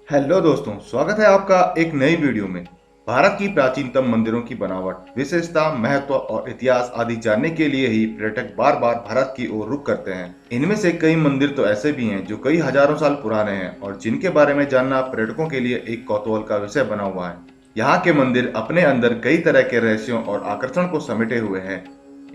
Hello दोस्तों, स्वागत है आपका एक नई वीडियो में। भारत की प्राचीनतम मंदिरों की बनावट, विशेषता, महत्व और इतिहास आदि जानने के लिए ही पर्यटक बार बार भारत की ओर रुख करते हैं। इनमें से कई मंदिर तो ऐसे भी हैं जो कई हजारों साल पुराने हैं और जिनके बारे में जानना पर्यटकों के लिए एक कौतूहल का विषय बना हुआ है। यहाँ के मंदिर अपने अंदर कई तरह के रहस्यों और आकर्षण को समेटे हुए हैं।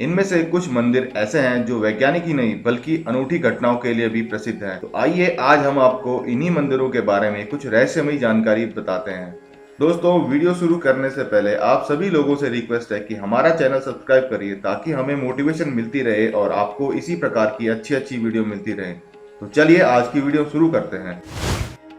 इनमें से कुछ मंदिर ऐसे हैं जो वैज्ञानिक ही नहीं बल्कि अनूठी घटनाओं के लिए भी प्रसिद्ध हैं। तो आइए आज हम आपको इन्हीं मंदिरों के बारे में कुछ रहस्यमयी जानकारी बताते हैं। दोस्तों, वीडियो शुरू करने से पहले आप सभी लोगों से रिक्वेस्ट है कि हमारा चैनल सब्सक्राइब करिए ताकि हमें मोटिवेशन मिलती रहे और आपको इसी प्रकार की अच्छी अच्छी वीडियो मिलती रहे। तो चलिए आज की वीडियो शुरू करते हैं।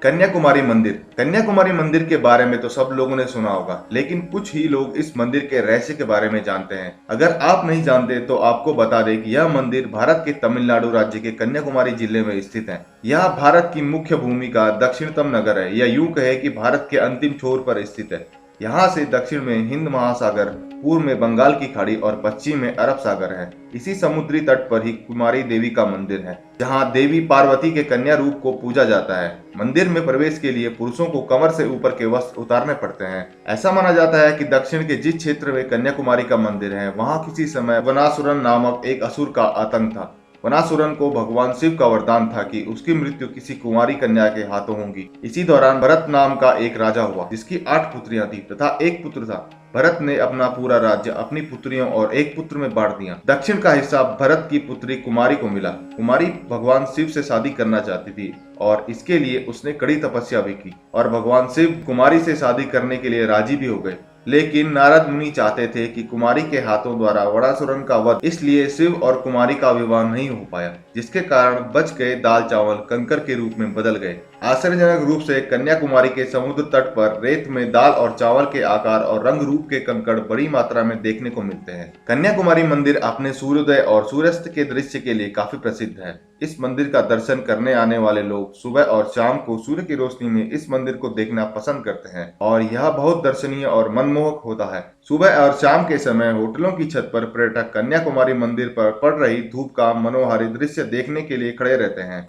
कन्याकुमारी मंदिर। कन्याकुमारी मंदिर के बारे में तो सब लोगों ने सुना होगा, लेकिन कुछ ही लोग इस मंदिर के रहस्य के बारे में जानते हैं। अगर आप नहीं जानते तो आपको बता दें कि यह मंदिर भारत के तमिलनाडु राज्य के कन्याकुमारी जिले में स्थित है। यह भारत की मुख्य भूमि का दक्षिणतम नगर है, या यूं कहे कि भारत के अंतिम छोर पर स्थित है। यहाँ से दक्षिण में हिंद महासागर, पूर्व में बंगाल की खाड़ी और पश्चिम में अरब सागर है। इसी समुद्री तट पर ही कुमारी देवी का मंदिर है, जहाँ देवी पार्वती के कन्या रूप को पूजा जाता है। मंदिर में प्रवेश के लिए पुरुषों को कमर से ऊपर के वस्त्र उतारने पड़ते हैं। ऐसा माना जाता है कि दक्षिण के जिस क्षेत्र में कन्याकुमारी का मंदिर है, वहाँ किसी समय वनासुरन नामक एक असुर का आतंक था। वनासुरन को भगवान शिव का वरदान था कि उसकी मृत्यु किसी कुंवारी कन्या के हाथों होगी। इसी दौरान भरत नाम का एक राजा हुआ जिसकी 8 पुत्रियां थी तथा एक पुत्र था। भरत ने अपना पूरा राज्य अपनी पुत्रियों और एक पुत्र में बांट दिया। दक्षिण का हिस्सा भरत की पुत्री कुमारी को मिला। कुमारी भगवान शिव से शादी करना चाहती थी और इसके लिए उसने कड़ी तपस्या भी की और भगवान शिव कुमारी से शादी करने के लिए राजी भी हो गए। लेकिन नारद मुनि चाहते थे कि कुमारी के हाथों द्वारा वनासुरन का वध, इसलिए शिव और कुमारी का विवाह नहीं हो पाया, जिसके कारण बच गए दाल चावल कंकर के रूप में बदल गए। आश्चर्यजनक रूप से कन्याकुमारी के समुद्र तट पर रेत में दाल और चावल के आकार और रंग रूप के कंकड़ बड़ी मात्रा में देखने को मिलते हैं। कन्याकुमारी मंदिर अपने सूर्योदय और सूर्यास्त के दृश्य के लिए काफी प्रसिद्ध है। इस मंदिर का दर्शन करने आने वाले लोग सुबह और शाम को सूर्य की रोशनी में इस मंदिर को देखना पसंद करते हैं और यह बहुत दर्शनीय और मनमोहक होता है। सुबह और शाम के समय होटलों की छत पर पर्यटक कन्याकुमारी मंदिर पर पड़ रही धूप का मनोहारी दृश्य देखने के लिए खड़े रहते हैं।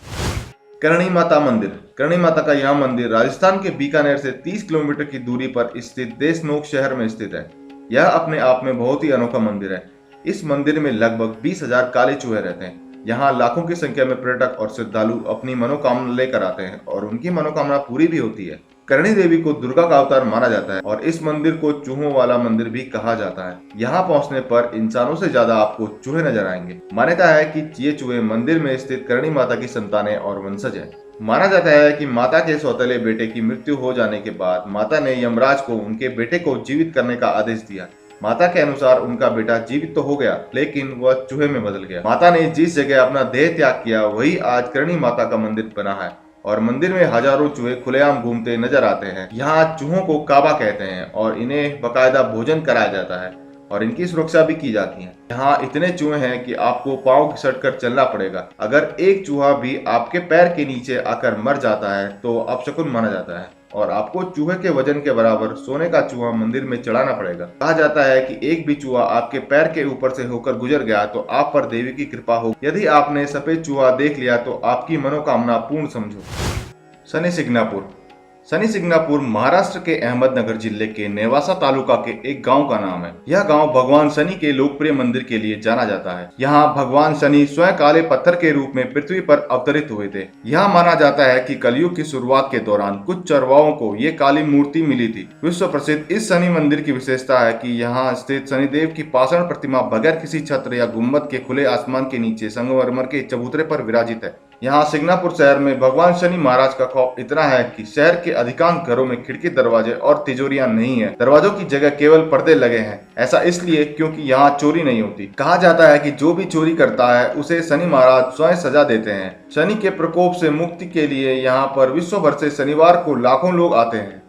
करणी माता मंदिर। करणी माता का यह मंदिर राजस्थान के बीकानेर से 30 किलोमीटर की दूरी पर स्थित देशनोक शहर में स्थित है। यह अपने आप में बहुत ही अनोखा मंदिर है। इस मंदिर में लगभग 20,000 काले चूहे रहते हैं। यहाँ लाखों की संख्या में पर्यटक और श्रद्धालु अपनी मनोकामना लेकर आते हैं और उनकी मनोकामना पूरी भी होती है। करणी देवी को दुर्गा का अवतार माना जाता है और इस मंदिर को चूहों वाला मंदिर भी कहा जाता है। यहाँ पहुँचने पर इंसानों से ज्यादा आपको चूहे नजर आएंगे। मान्यता है कि ये चूहे मंदिर में स्थित करणी माता की संतानें और वंशज है। माना जाता है कि माता के सौतेले बेटे की मृत्यु हो जाने के बाद माता ने यमराज को उनके बेटे को जीवित करने का आदेश दिया। माता के अनुसार उनका बेटा जीवित तो हो गया, लेकिन वह चूहे में बदल गया। माता ने जिस जगह अपना देह त्याग किया वही आज करणी माता का मंदिर बना है और मंदिर में हजारों चूहे खुलेआम घूमते नजर आते हैं। यहाँ चूहों को काबा कहते हैं और इन्हें बकायदा भोजन कराया जाता है और इनकी सुरक्षा भी की जाती है। यहाँ इतने चूहे हैं कि आपको पाँव घिसट कर चलना पड़ेगा। अगर एक चूहा भी आपके पैर के नीचे आकर मर जाता है तो अपशकुन माना जाता है और आपको चूहे के वजन के बराबर सोने का चूहा मंदिर में चढ़ाना पड़ेगा। कहा जाता है कि एक भी चूहा आपके पैर के ऊपर से होकर गुजर गया तो आप पर देवी की कृपा हो। यदि आपने सफेद चूहा देख लिया तो आपकी मनोकामना पूर्ण समझो। शनि सिग्नापुर। शनि सिग्नापुर महाराष्ट्र के अहमदनगर जिले के नेवासा तालुका के एक गांव का नाम है। यह गांव भगवान शनि के लोकप्रिय मंदिर के लिए जाना जाता है। यहाँ भगवान शनि स्वयं काले पत्थर के रूप में पृथ्वी पर अवतरित हुए थे। यह माना जाता है कि कलयुग की शुरुआत के दौरान कुछ चरवाओं को ये काली मूर्ति मिली थी। विश्व प्रसिद्ध इस शनि मंदिर की विशेषता है कि यहाँ स्थित शनिदेव की पाषाण प्रतिमा बगैर किसी छत्र या गुम्बद के खुले आसमान के नीचे संगमरमर के चबूतरे पर विराजित है। यहाँ सिग्नापुर शहर में भगवान शनि महाराज का खौफ इतना है कि शहर के अधिकांश घरों में खिड़की, दरवाजे और तिजोरियां नहीं है। दरवाजों की जगह केवल पर्दे लगे हैं। ऐसा इसलिए क्योंकि यहाँ चोरी नहीं होती। कहा जाता है कि जो भी चोरी करता है उसे शनि महाराज स्वयं सजा देते हैं। शनि के प्रकोप से मुक्ति के लिए यहाँ पर विश्व भर से शनिवार को लाखों लोग आते हैं।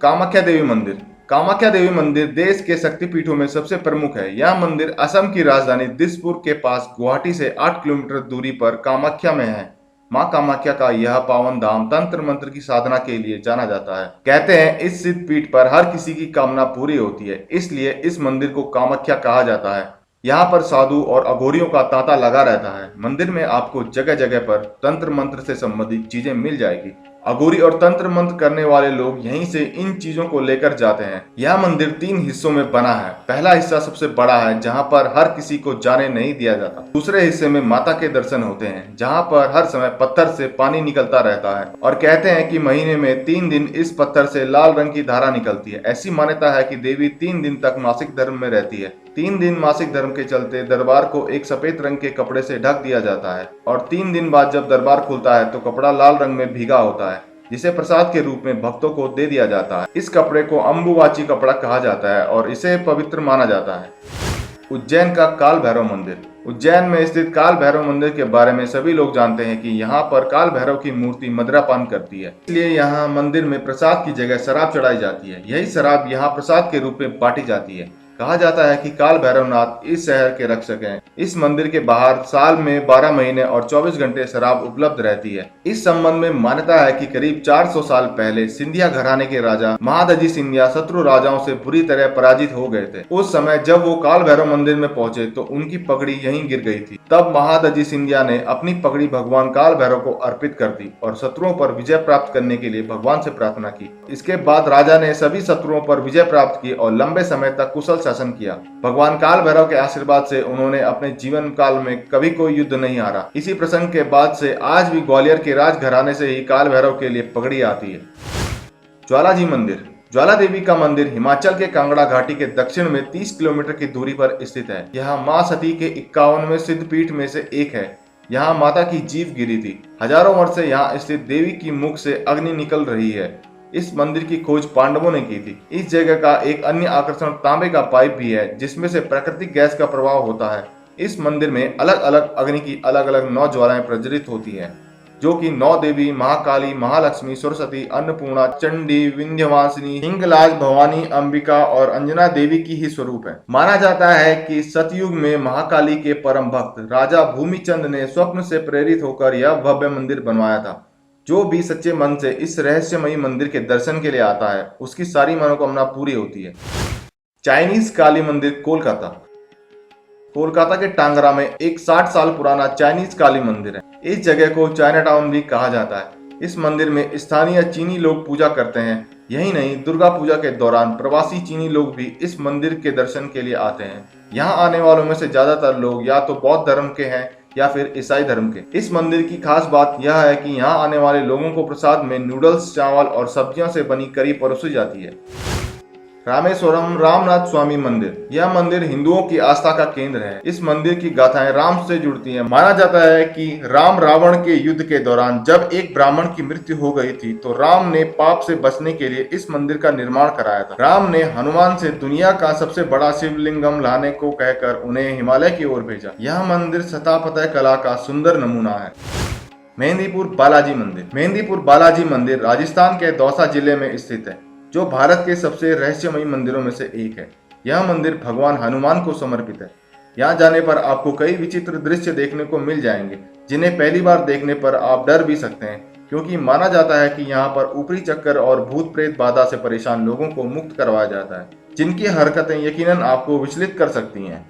कामाख्या देवी मंदिर। कामाख्या देवी मंदिर देश के शक्तिपीठों में सबसे प्रमुख है। यह मंदिर असम की राजधानी दिसपुर के पास गुवाहाटी से 8 किलोमीटर दूरी पर कामाख्या में है। मां कामाख्या का यह पावन धाम तंत्र मंत्र की साधना के लिए जाना जाता है। कहते हैं इस सिद्ध पीठ पर हर किसी की कामना पूरी होती है, इसलिए इस मंदिर को कामाख्या कहा जाता है। यहाँ पर साधु और अघोरियों का तांता लगा रहता है। मंदिर में आपको जगह जगह पर तंत्र मंत्र से संबंधित चीजें मिल जाएगी। अघोरी और तंत्र मंत्र करने वाले लोग यहीं से इन चीजों को लेकर जाते हैं। यह मंदिर 3 हिस्सों में बना है। पहला हिस्सा सबसे बड़ा है, जहाँ पर हर किसी को जाने नहीं दिया जाता। दूसरे हिस्से में माता के दर्शन होते हैं, जहाँ पर हर समय पत्थर से पानी निकलता रहता है और कहते हैं कि महीने में 3 दिन इस पत्थर से लाल रंग की धारा निकलती है। ऐसी मान्यता है कि देवी 3 दिन तक मासिक धर्म में रहती है। 3 दिन मासिक धर्म के चलते दरबार को एक सफेद रंग के कपड़े से ढक दिया जाता है और 3 दिन बाद जब दरबार खुलता है तो कपड़ा लाल रंग में भीगा होता है, जिसे प्रसाद के रूप में भक्तों को दे दिया जाता है। इस कपड़े को अम्बुवाची कपड़ा कहा जाता है और इसे पवित्र माना जाता है। उज्जैन का काल भैरव मंदिर। उज्जैन में स्थित काल भैरव मंदिर के बारे में सभी लोग जानते हैं कि यहाँ पर काल भैरव की मूर्ति मदिरापान करती है, इसलिए यहाँ मंदिर में प्रसाद की जगह शराब चढ़ाई जाती है। यही शराब यहाँ प्रसाद के रूप में बांटी जाती है। कहा जाता है कि काल भैरवनाथ इस शहर के रक्षक हैं। इस मंदिर के बाहर साल में 12 महीने और 24 घंटे शराब उपलब्ध रहती है। इस संबंध में मान्यता है कि करीब 400 साल पहले सिंधिया घराने के राजा महादजी सिंधिया शत्रु राजाओं से बुरी तरह पराजित हो गए थे। उस समय जब वो काल भैरव मंदिर में पहुंचे तो उनकी पगड़ी यहीं गिर गई थी। तब महादजी सिंधिया ने अपनी पगड़ी भगवान काल भैरव को अर्पित कर दी और शत्रुओं पर विजय प्राप्त करने के लिए भगवान से प्रार्थना की। इसके बाद राजा ने सभी शत्रुओं पर विजय प्राप्त की और लंबे समय तक कुशल शासन किया। भगवान काल भैरव के आशीर्वाद से उन्होंने अपने जीवन काल में कभी कोई युद्ध नहीं हारा। इसी प्रसंग के बाद से आज भी ग्वालियर के राजघराने से ही काल भैरव के लिए पगड़ी आती है। ज्वालाजी मंदिर। ज्वाला देवी का मंदिर हिमाचल के कांगड़ा घाटी के दक्षिण में 30 किलोमीटर की दूरी पर स्थित है। यह मां सती के 51वें सिद्ध पीठ में से एक है। यहाँ माता की जीभ गिरी थी। हजारों वर्ष से यहाँ स्थित देवी की मुख से अग्नि निकल रही है। इस मंदिर की खोज पांडवों ने की थी। इस जगह का एक अन्य आकर्षण तांबे का पाइप भी है, जिसमें से प्राकृतिक गैस का प्रवाह होता है। इस मंदिर में अलग अलग अग्नि की अलग अलग 9 ज्वालाएं प्रज्वलित होती हैं, जो कि 9 देवी महाकाली, महालक्ष्मी, सरस्वती, अन्नपूर्णा, चंडी, विंध्यवासिनी, हिंगलाज, भवानी, अंबिका और अंजना देवी की ही स्वरूप है। माना जाता है कि सतयुग में महाकाली के परम भक्त राजा भूमिचंद ने स्वप्न से प्रेरित होकर यह भव्य मंदिर बनवाया था। जो भी सच्चे मन से इस रहस्यमयी मंदिर के दर्शन के लिए आता है, उसकी सारी मनोकामना पूरी होती है। चाइनीज काली मंदिर कोलकाता। कोलकाता के टांगरा में एक 60 साल पुराना चाइनीज काली मंदिर है। इस जगह को चाइना टाउन भी कहा जाता है। इस मंदिर में स्थानीय चीनी लोग पूजा करते हैं। यही नहीं, दुर्गा पूजा के दौरान प्रवासी चीनी लोग भी इस मंदिर के दर्शन के लिए आते हैं। यहाँ आने वालों में से ज्यादातर लोग या तो बौद्ध धर्म के हैं या फिर ईसाई धर्म के। इस मंदिर की खास बात यह है कि यहाँ आने वाले लोगों को प्रसाद में नूडल्स, चावल और सब्जियों से बनी करी परोसी जाती है। रामेश्वरम रामनाथ स्वामी मंदिर। यह मंदिर हिंदुओं की आस्था का केंद्र है। इस मंदिर की गाथाएं राम से जुड़ती हैं। माना जाता है कि राम रावण के युद्ध के दौरान जब एक ब्राह्मण की मृत्यु हो गई थी तो राम ने पाप से बचने के लिए इस मंदिर का निर्माण कराया था। राम ने हनुमान से दुनिया का सबसे बड़ा शिवलिंगम लाने को कहकर उन्हें हिमालय की ओर भेजा। यह मंदिर स्थापत्य कला का सुंदर नमूना है। मेहंदीपुर बालाजी मंदिर। मेहंदीपुर बालाजी मंदिर राजस्थान के दौसा जिले में स्थित है, जो भारत के सबसे रहस्यमयी मंदिरों में से एक है। यह मंदिर भगवान हनुमान को समर्पित है। यहाँ जाने पर आपको कई विचित्र दृश्य देखने को मिल जाएंगे, जिन्हें पहली बार देखने पर आप डर भी सकते हैं, क्योंकि माना जाता है कि यहाँ पर ऊपरी चक्कर और भूत प्रेत बाधा से परेशान लोगों को मुक्त करवाया जाता है, जिनकी हरकतें यकीनन आपको विचलित कर सकती हैं।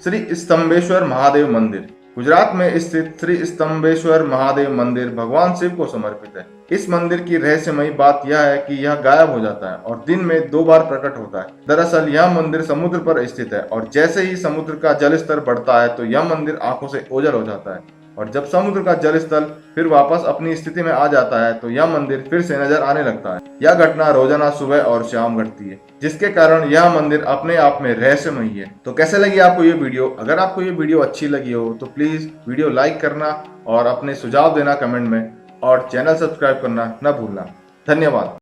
श्री स्तंभेश्वर महादेव मंदिर। गुजरात में स्थित श्री स्तंभेश्वर महादेव मंदिर भगवान शिव को समर्पित है। इस मंदिर की रहस्यमयी बात यह है कि यह गायब हो जाता है और दिन में 2 बार प्रकट होता है। दरअसल यह मंदिर समुद्र पर स्थित है और जैसे ही समुद्र का जल स्तर बढ़ता है तो यह मंदिर आंखों से ओझल हो जाता है, और जब समुद्र का जल स्तर फिर वापस अपनी स्थिति में आ जाता है तो यह मंदिर फिर से नजर आने लगता है। यह घटना रोजाना सुबह और शाम घटती है, जिसके कारण यह मंदिर अपने आप में रहस्यमयी है। तो कैसे लगी आपको ये वीडियो? अगर आपको ये वीडियो अच्छी लगी हो तो प्लीज वीडियो लाइक करना और अपने सुझाव देना कमेंट में, और चैनल सब्सक्राइब करना न भूलना। धन्यवाद।